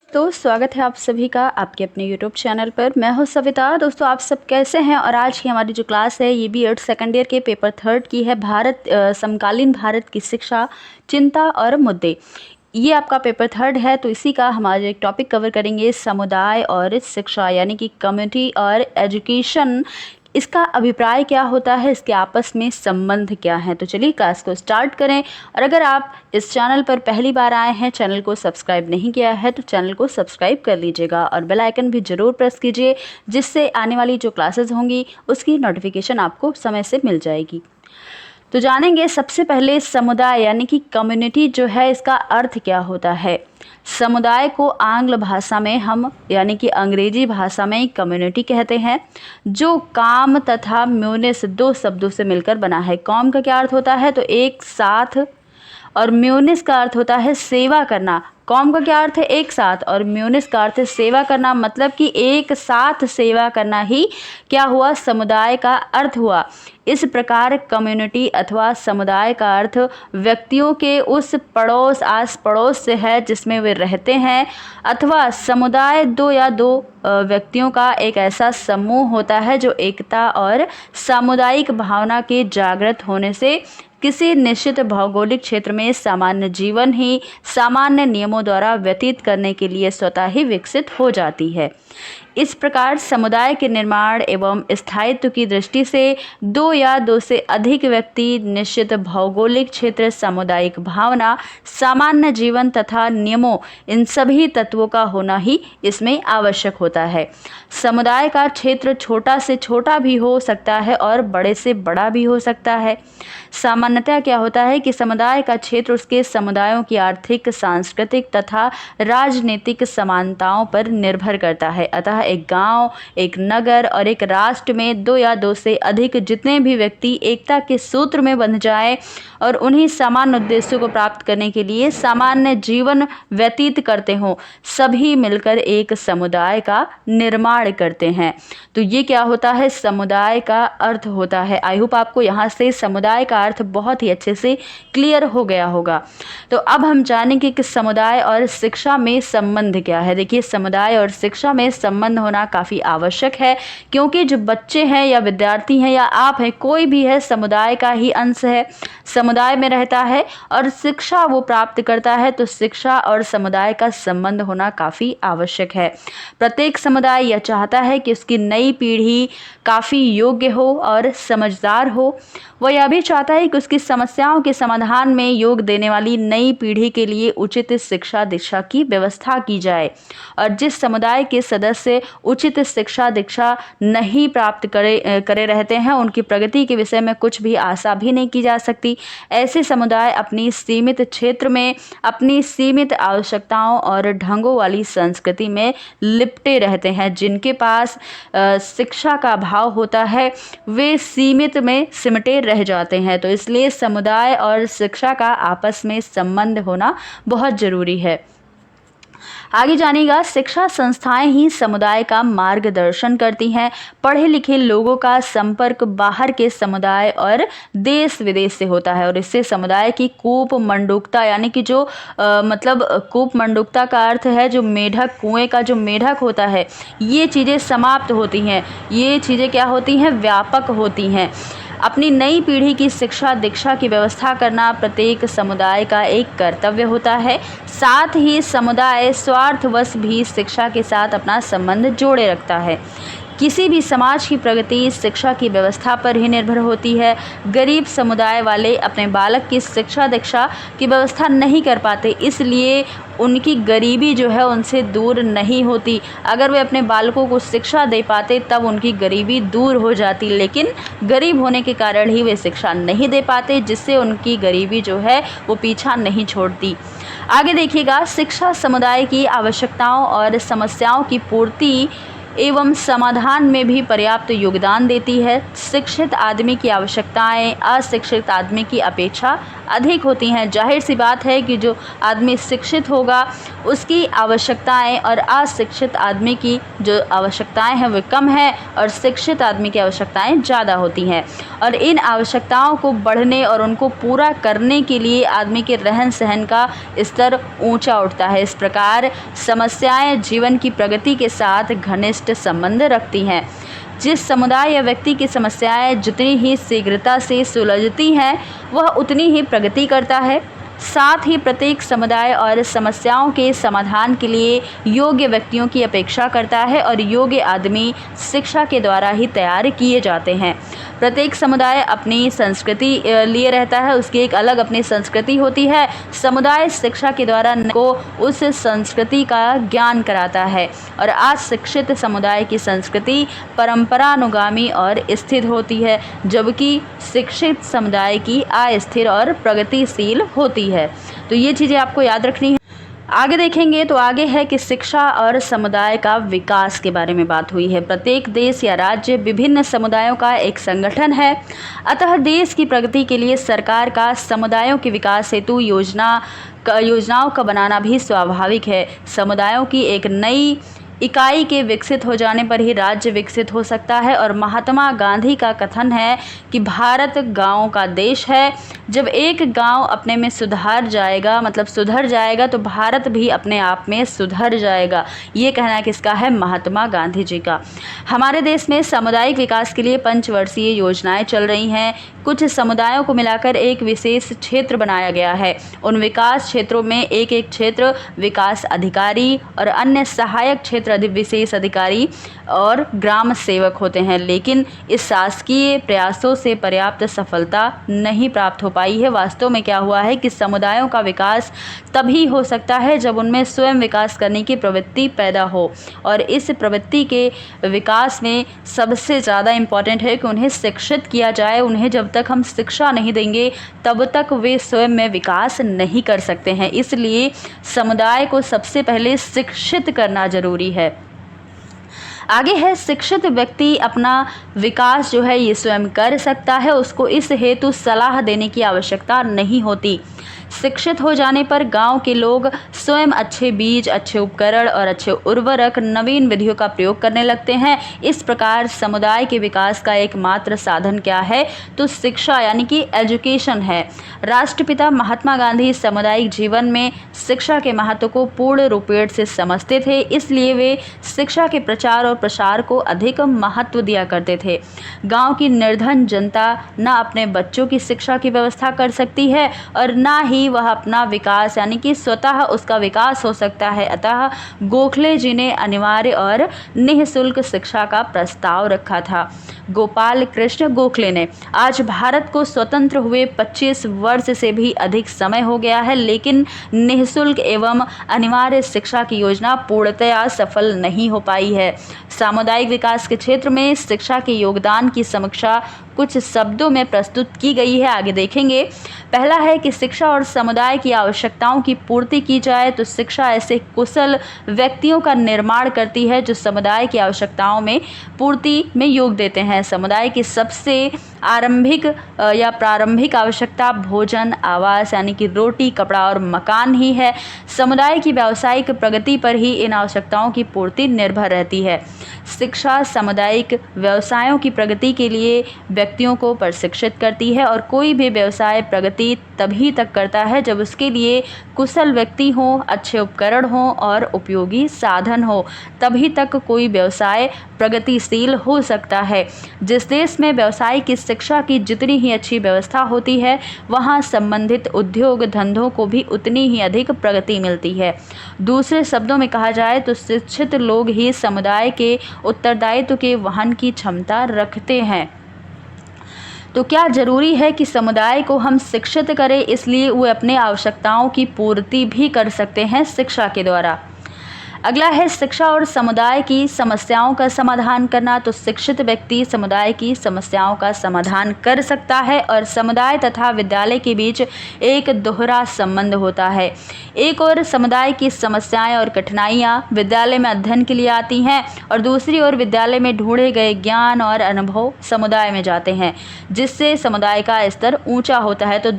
तो स्वागत है आप सभी का आपके अपने यूट्यूब चैनल पर। मैं हूं सविता। दोस्तों, आप सब कैसे हैं? और आज की हमारी जो क्लास है ये B.Ed सेकंड ईयर के पेपर थर्ड की है। समकालीन भारत की शिक्षा, चिंता और मुद्दे। ये आपका पेपर थर्ड है, तो इसी का हमारे एक टॉपिक कवर करेंगे, समुदाय और शिक्षा, यानी कि कम्युनिटी और एजुकेशन। इसका अभिप्राय क्या होता है, इसके आपस में संबंध क्या है। तो चलिए क्लास को स्टार्ट करें। और अगर आप इस चैनल पर पहली बार आए हैं, चैनल को सब्सक्राइब नहीं किया है, तो चैनल को सब्सक्राइब कर लीजिएगा और बेल आइकन भी ज़रूर प्रेस कीजिए, जिससे आने वाली जो क्लासेस होंगी उसकी नोटिफिकेशन आपको समय से मिल जाएगी। तो जानेंगे सबसे पहले समुदाय यानी कि कम्युनिटी जो है, इसका अर्थ क्या होता है। समुदाय को आंग्ल भाषा में हम यानी कि अंग्रेजी भाषा में कम्युनिटी कहते हैं, जो काम तथा म्यूनिस दो शब्दों से मिलकर बना है। कॉम का क्या अर्थ होता है, तो एक साथ, और म्यूनिस का अर्थ होता है सेवा करना। कॉम का क्या अर्थ है, एक साथ, और म्यूनिस का अर्थ है सेवा करना। मतलब कि एक साथ सेवा करना ही क्या हुआ, समुदाय का अर्थ हुआ। इस प्रकार कम्युनिटी अथवा समुदाय का अर्थ व्यक्तियों के उस पड़ोस, आस पड़ोस से है जिसमें वे रहते हैं, अथवा समुदाय दो या दो व्यक्तियों का एक ऐसा समूह होता है जो एकता और सामुदायिक भावना के जागृत होने से किसी निश्चित भौगोलिक क्षेत्र में सामान्य जीवन ही सामान्य नियमों द्वारा व्यतीत करने के लिए स्वतः ही विकसित हो जाती है। इस प्रकार समुदाय के निर्माण एवं स्थायित्व की दृष्टि से दो या दो से अधिक व्यक्ति, निश्चित भौगोलिक क्षेत्र, सामुदायिक भावना, सामान्य जीवन तथा नियमों, इन सभी तत्वों का होना ही इसमें आवश्यक होता है। समुदाय का क्षेत्र छोटा से छोटा भी हो सकता है और बड़े से बड़ा भी हो सकता है। सामान्यतः क्या होता है कि समुदाय का क्षेत्र उसके समुदायों की आर्थिक, सांस्कृतिक तथा राजनीतिक समानताओं पर निर्भर करता है। अतः एक गांव, एक नगर और एक राष्ट्र में दो या दो से अधिक जितने भी व्यक्ति एकता के सूत्र में बंध जाए और उन्हीं सामान्य उद्देश्यों को प्राप्त करने के लिए सामान्य जीवन व्यतीत करते हों, सभी मिलकर एक समुदाय का निर्माण करते हैं। तो ये क्या होता है, समुदाय का अर्थ होता है। आई होप आपको यहाँ से समुदाय का अर्थ बहुत ही अच्छे से क्लियर हो गया होगा। तो अब हम जानेंगे कि समुदाय और शिक्षा में संबंध क्या है। देखिए, समुदाय और शिक्षा में संबंध होना काफ़ी आवश्यक है, क्योंकि जो बच्चे हैं या विद्यार्थी हैं या आप हैं, कोई भी है, समुदाय का ही अंश है, समुदाय में रहता है और शिक्षा वो प्राप्त करता है। तो शिक्षा और समुदाय का संबंध होना काफ़ी आवश्यक है। प्रत्येक समुदाय यह चाहता है कि उसकी नई पीढ़ी काफ़ी योग्य हो और समझदार हो। वह यह भी चाहता है कि उसकी समस्याओं के समाधान में योग देने वाली नई पीढ़ी के लिए उचित शिक्षा दीक्षा की व्यवस्था की जाए। और जिस समुदाय के सदस्य उचित शिक्षा दीक्षा नहीं प्राप्त करे रहते हैं, उनकी प्रगति के विषय में कुछ भी आशा भी नहीं की जा सकती। ऐसे समुदाय अपनी सीमित क्षेत्र में अपनी सीमित आवश्यकताओं और ढंगों वाली संस्कृति में लिपटे रहते हैं। जिनके पास शिक्षा का अभाव होता है, वे सीमित में सिमटे रह जाते हैं। तो इसलिए समुदाय और शिक्षा का आपस में संबंध होना बहुत जरूरी है। आगे जानिएगा, शिक्षा संस्थाएं ही समुदाय का मार्गदर्शन करती हैं। पढ़े लिखे लोगों का संपर्क बाहर के समुदाय और देश विदेश से होता है, और इससे समुदाय की कूप मंडूकता, यानी कि जो कूप मंडूकता का अर्थ है जो मेढक, कुएं का जो मेढक होता है, ये चीज़ें समाप्त होती हैं। ये चीज़ें क्या होती हैं, व्यापक होती हैं। अपनी नई पीढ़ी की शिक्षा दीक्षा की व्यवस्था करना प्रत्येक समुदाय का एक कर्तव्य होता है। साथ ही समुदाय स्वार्थवश भी शिक्षा के साथ अपना संबंध जोड़े रखता है। किसी भी समाज की प्रगति शिक्षा की व्यवस्था पर ही निर्भर होती है। गरीब समुदाय वाले अपने बालक की शिक्षा दीक्षा की व्यवस्था नहीं कर पाते, इसलिए उनकी गरीबी जो है उनसे दूर नहीं होती। अगर वे अपने बालकों को शिक्षा दे पाते तब उनकी गरीबी दूर हो जाती, लेकिन गरीब होने के कारण ही वे शिक्षा नहीं दे पाते, जिससे उनकी गरीबी जो है वो पीछा नहीं छोड़ती। आगे देखिएगा, शिक्षा समुदाय की आवश्यकताओं और समस्याओं की पूर्ति एवं समाधान में भी पर्याप्त योगदान देती है। शिक्षित आदमी की आवश्यकताएं अशिक्षित आदमी की अपेक्षा अधिक होती हैं। जाहिर सी बात है कि जो आदमी शिक्षित होगा उसकी आवश्यकताएं और अशिक्षित आदमी की जो आवश्यकताएं हैं वो कम है और शिक्षित आदमी की आवश्यकताएं ज़्यादा होती हैं। और इन आवश्यकताओं को बढ़ने और उनको पूरा करने के लिए आदमी के रहन सहन का स्तर ऊंचा उठता है। इस प्रकार समस्याएं जीवन की प्रगति के साथ घनिष्ठ संबंध रखती हैं। जिस समुदाय या व्यक्ति की समस्याएं जितनी ही शीघ्रता से सुलझती हैं वह उतनी ही प्रगति करता है। साथ ही प्रत्येक समुदाय और समस्याओं के समाधान के लिए योग्य व्यक्तियों की अपेक्षा करता है और योग्य आदमी शिक्षा के द्वारा ही तैयार किए जाते हैं। प्रत्येक समुदाय अपनी संस्कृति लिए रहता है, उसकी एक अलग अपनी संस्कृति होती है। समुदाय शिक्षा के द्वारा को उस संस्कृति का ज्ञान कराता है और अशिक्षित समुदाय की संस्कृति परंपरानुगामी और स्थिर होती है, जबकि शिक्षित समुदाय की अस्थिर और प्रगतिशील होती है। तो ये चीज़ें आपको याद रखनी है। आगे देखेंगे तो आगे है कि शिक्षा और समुदाय का विकास के बारे में बात हुई है। प्रत्येक देश या राज्य विभिन्न समुदायों का एक संगठन है, अतः देश की प्रगति के लिए सरकार का समुदायों के विकास हेतु योजनाओं का बनाना भी स्वाभाविक है। समुदायों की एक नई इकाई के विकसित हो जाने पर ही राज्य विकसित हो सकता है और महात्मा गांधी का कथन है कि भारत गांवों का देश है। जब एक गांव अपने में सुधर जाएगा तो भारत भी अपने आप में सुधर जाएगा। ये कहना किसका है? महात्मा गांधी जी का। हमारे देश में सामुदायिक विकास के लिए पंचवर्षीय योजनाएं चल रही हैं। कुछ समुदायों को मिलाकर एक विशेष क्षेत्र बनाया गया है। उन विकास क्षेत्रों में एक एक क्षेत्र विकास अधिकारी और अन्य सहायक क्षेत्र विशेष अधिकारी और ग्राम सेवक होते हैं, लेकिन इस शासकीय प्रयासों से पर्याप्त सफलता नहीं प्राप्त हो पाई है। वास्तव में क्या हुआ है कि समुदायों का विकास तभी हो सकता है जब उनमें स्वयं विकास करने की प्रवृत्ति पैदा हो, और इस प्रवृत्ति के विकास में सबसे ज़्यादा इम्पॉर्टेंट है कि उन्हें शिक्षित किया जाए। उन्हें जब तक हम शिक्षा नहीं देंगे तब तक वे स्वयं में विकास नहीं कर सकते हैं। इसलिए समुदाय को सबसे पहले शिक्षित करना जरूरी है। आगे है, शिक्षित व्यक्ति अपना विकास जो है ये स्वयं कर सकता है, उसको इस हेतु सलाह देने की आवश्यकता नहीं होती। शिक्षित हो जाने पर गांव के लोग स्वयं अच्छे बीज, अच्छे उपकरण और अच्छे उर्वरक, नवीन विधियों का प्रयोग करने लगते हैं। इस प्रकार समुदाय के विकास का एकमात्र साधन क्या है? तो शिक्षा यानी कि एजुकेशन है। राष्ट्रपिता महात्मा गांधी सामुदायिक जीवन में शिक्षा के महत्व को पूर्ण रूपेण से समझते थे, इसलिए वे शिक्षा के प्रचार और प्रसार को अधिक महत्व दिया करते थे। गांव की निर्धन जनता न अपने बच्चों की शिक्षा की व्यवस्था कर सकती है और न ही वह अपना विकास यानी कि स्वतः उसका विकास हो सकता है। अतः गोखले जी ने अनिवार्य और निःशुल्क शिक्षा का प्रस्ताव रखा था। गोपाल कृष्ण गोखले ने। आज भारत को स्वतंत्र हुए 25 वर्ष से भी अधिक समय हो गया है, लेकिन निःशुल्क एवं अनिवार्य शिक्षा की योजना पूर्णतया सफल नहीं हो पाई है। सामुदायिक विकास के क्षेत्र में शिक्षा के योगदान की समीक्षा कुछ शब्दों में प्रस्तुत की गई है, आगे देखेंगे। पहला है कि शिक्षा और समुदाय की आवश्यकताओं की पूर्ति की जाए तो शिक्षा ऐसे कुशल व्यक्तियों का निर्माण करती है जो समुदाय की आवश्यकताओं में पूर्ति में योग देते हैं। समुदाय की सबसे प्रारंभिक आवश्यकता भोजन, आवास यानी कि रोटी, कपड़ा और मकान ही है। समुदाय की व्यावसायिक प्रगति पर ही इन आवश्यकताओं की पूर्ति निर्भर रहती है। शिक्षा सामुदायिक व्यवसायों की प्रगति के लिए व्यक्तियों को प्रशिक्षित करती है और कोई भी व्यवसाय प्रगति तभी तक करता है जब उसके लिए कुशल व्यक्ति हो, अच्छे उपकरण हो और उपयोगी साधन हो, तभी तक कोई व्यवसाय प्रगतिशील हो सकता है। जिस देश में व्यवसाय की शिक्षा की जितनी ही अच्छी व्यवस्था होती है, वहाँ संबंधित उद्योग धंधों को भी उतनी ही अधिक प्रगति मिलती है। दूसरे शब्दों में कहा जाए तो शिक्षित लोग ही समुदाय के उत्तरदायित्व के वहन की क्षमता रखते हैं। तो क्या जरूरी है कि समुदाय को हम शिक्षित करें, इसलिए वे अपने आवश्यकताओं की पूर्ति भी कर सकते हैं शिक्षा के द्वारा। अगला है शिक्षा और समुदाय की समस्याओं का समाधान करना। तो शिक्षित व्यक्ति समुदाय की समस्याओं का समाधान कर सकता है और समुदाय तथा विद्यालय के बीच एक दोहरा संबंध होता है। एक ओर समुदाय की समस्याएं और कठिनाइयां विद्यालय में अध्ययन के लिए आती हैं और दूसरी ओर विद्यालय में ढूंढे गए ज्ञान और अनुभव समुदाय में जाते हैं, जिससे समुदाय का स्तर ऊंचा होता है। तो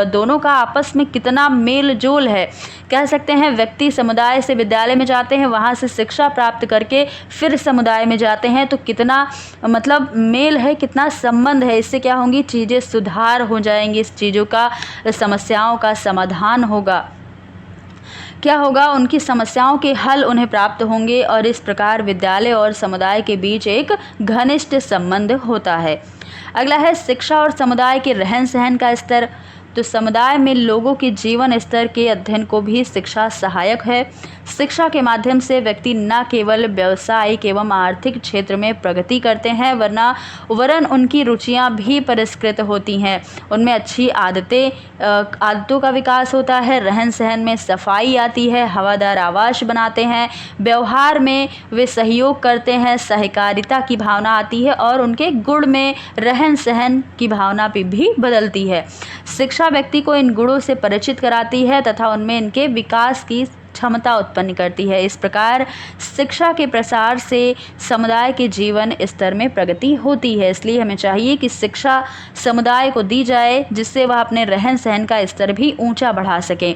दोनों का आपस में कितना मेल जोल है, कह सकते हैं व्यक्ति समुदाय से विद्यालय में जाते हैं, वहाँ से शिक्षा प्राप्त करके फिर समुदाय में जाते हैं, तो कितना मतलब मेल है, कितना संबंध है। इससे क्या होंगी, चीज़ें सुधार हो जाएंगी, इस चीज़ों का समस्याओं का समाधान होगा, क्या होगा, उनकी समस्याओं के हल उन्हें प्राप्त होंगे और इस प्रकार विद्यालय और समुदाय के बीच एक घनिष्ठ संबंध होता है। अगला है शिक्षा और समुदाय के रहन सहन का स्तर। तो समुदाय में लोगों के जीवन स्तर के अध्ययन को भी शिक्षा सहायक है। शिक्षा के माध्यम से व्यक्ति न केवल व्यावसायिक एवं आर्थिक क्षेत्र में प्रगति करते हैं वरन उनकी रुचियां भी परिष्कृत होती हैं, उनमें अच्छी आदतों का विकास होता है, रहन सहन में सफाई आती है, हवादार आवास बनाते हैं, व्यवहार में वे सहयोग करते हैं, सहकारिता की भावना आती है और उनके गुण में रहन सहन की भावना भी बदलती है। शिक्षा व्यक्ति को इन गुणों से परिचित कराती है तथा उनमें इनके विकास की क्षमता उत्पन्न करती है। इस प्रकार शिक्षा के प्रसार से समुदाय के जीवन स्तर में प्रगति होती है। इसलिए हमें चाहिए कि शिक्षा समुदाय को दी जाए, जिससे वह अपने रहन सहन का स्तर भी ऊंचा बढ़ा सके।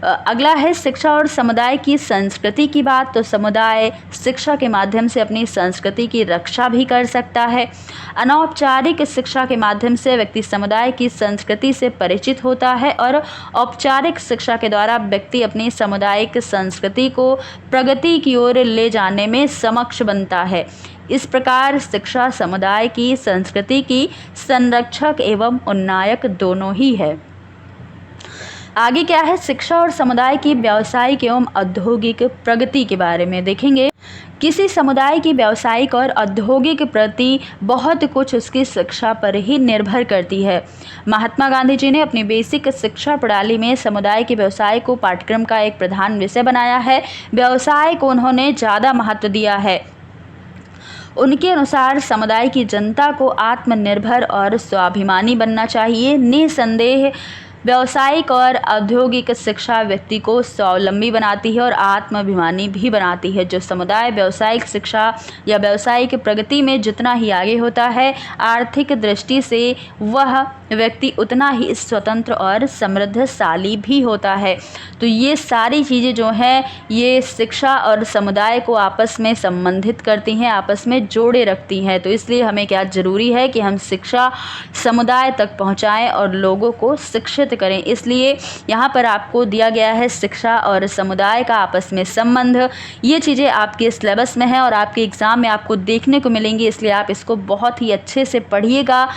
अगला है शिक्षा और समुदाय की संस्कृति की बात। तो समुदाय शिक्षा के माध्यम से अपनी संस्कृति की रक्षा भी कर सकता है। अनौपचारिक शिक्षा के माध्यम से व्यक्ति समुदाय की संस्कृति से परिचित होता है और औपचारिक शिक्षा के द्वारा व्यक्ति अपनी सामुदायिक संस्कृति को प्रगति की ओर ले जाने में सक्षम बनता है। इस प्रकार शिक्षा समुदाय की संस्कृति की संरक्षक एवं उन्नायक दोनों ही है। आगे क्या है, शिक्षा और समुदाय की व्यावसायिक एवं औद्योगिक प्रगति के बारे में देखेंगे। किसी समुदाय की व्यावसायिक और औद्योगिक प्रगति बहुत कुछ उसकी शिक्षा पर ही निर्भर करती है। महात्मा गांधी जी ने अपनी बेसिक शिक्षा प्रणाली में समुदाय के व्यवसाय को पाठ्यक्रम का एक प्रधान विषय बनाया है। व्यवसाय को उन्होंने ज़्यादा महत्व दिया है। उनके अनुसार समुदाय की जनता को आत्मनिर्भर और स्वाभिमानी बनना चाहिए। निसंदेह व्यावसायिक और औद्योगिक शिक्षा व्यक्ति को स्वावलंबी बनाती है और आत्माभिमानी भी बनाती है। जो समुदाय व्यावसायिक शिक्षा या व्यावसायिक प्रगति में जितना ही आगे होता है, आर्थिक दृष्टि से वह व्यक्ति उतना ही स्वतंत्र और समृद्धशाली भी होता है। तो ये सारी चीज़ें जो हैं, ये शिक्षा और समुदाय को आपस में संबंधित करती हैं, आपस में जोड़े रखती हैं। तो इसलिए हमें क्या ज़रूरी है कि हम शिक्षा समुदाय तक पहुंचाएं और लोगों को शिक्षित करें। इसलिए यहाँ पर आपको दिया गया है शिक्षा और समुदाय का आपस में संबंध। ये चीज़ें आपके सिलेबस में है और आपके एग्ज़ाम में आपको देखने को मिलेंगी, इसलिए आप इसको बहुत ही अच्छे से पढ़िएगा,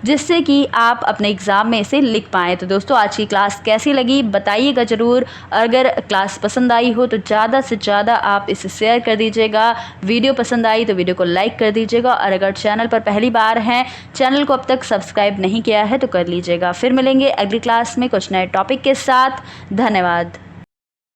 जिससे कि आप अपने एग्ज़ाम में इसे लिख पाएँ। तो दोस्तों, आज की क्लास कैसी लगी बताइएगा ज़रूर। अगर क्लास पसंद आई हो तो ज़्यादा से ज़्यादा आप इसे शेयर कर दीजिएगा। वीडियो पसंद आई तो वीडियो को लाइक कर दीजिएगा और अगर चैनल पर पहली बार हैं, चैनल को अब तक सब्सक्राइब नहीं किया है तो कर लीजिएगा। फिर मिलेंगे अगली क्लास में कुछ नए टॉपिक के साथ। धन्यवाद।